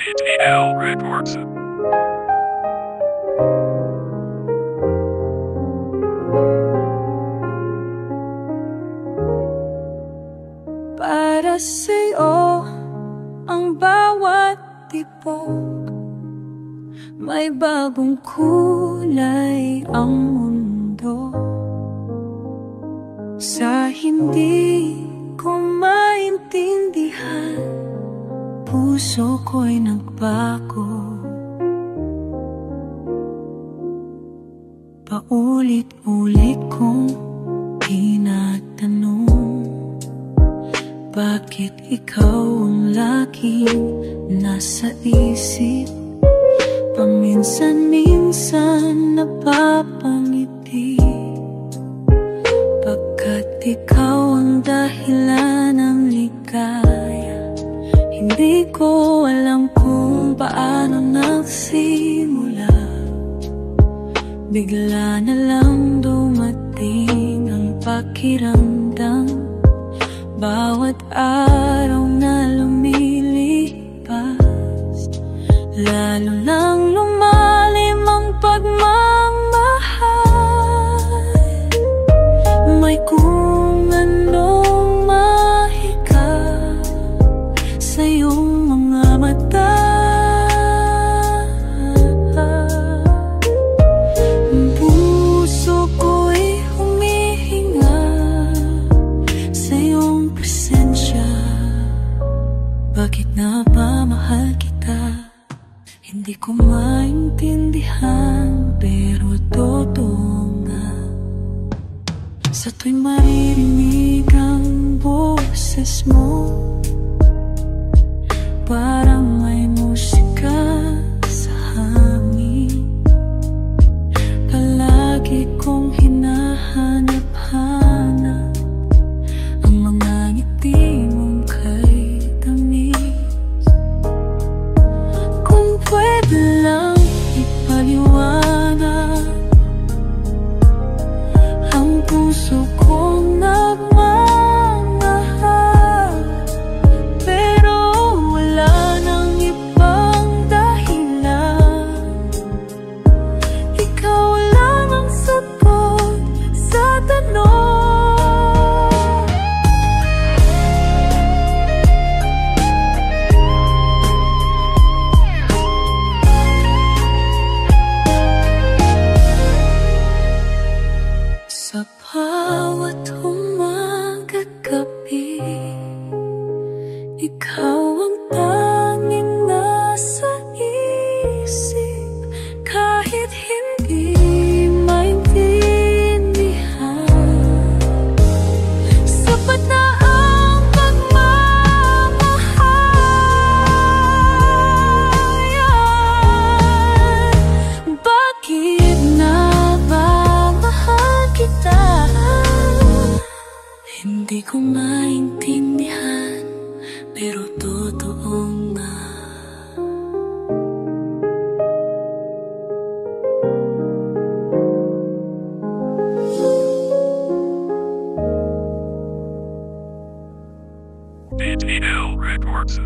BTL Records. Para sa'yo ang bawat tibok, may bagong kulay ang mundo. Sa hindi ko maintindihan, puso ko'y nagbago. Paulit-ulit kong tinatanong, bakit ikaw ang laging nasa isip? Paminsan-minsan napapangiti, pagkat ikaw ang dahilan ng ligaya. Hindi ko alam kung paano nagsimula, bigla na lang dumating ang pakiramdam. Bawat araw na lumilipas, lalo lang lumalim ang pagmamahal. May kung anong mahika sa iyong mga mata. Ang puso ko'y humihinga sa iyong presensya. Bakit na ba mahal kita? Hindi ko maintindihan, pero totoo nga. Sa tuwing maririnig ang boses mo, parang may musika sa hangin. Palagi kong hinahanap-hanap ang mga ngiti mong kay tamis. Kung pwede lang ipaliwanag, ang puso kong nagmamahal, pero wala nang ibang dahilan. Ikaw lang ang sagot sa tanong. Sa bawat umaga't gabi, ikaw ang tanging nasa isip. Kahit hindi maintindihan, sapat na ang pagmamahal. Bakit na ba mahal kita? Hindi ko maintindihan, pero totoo nga. BTL Records.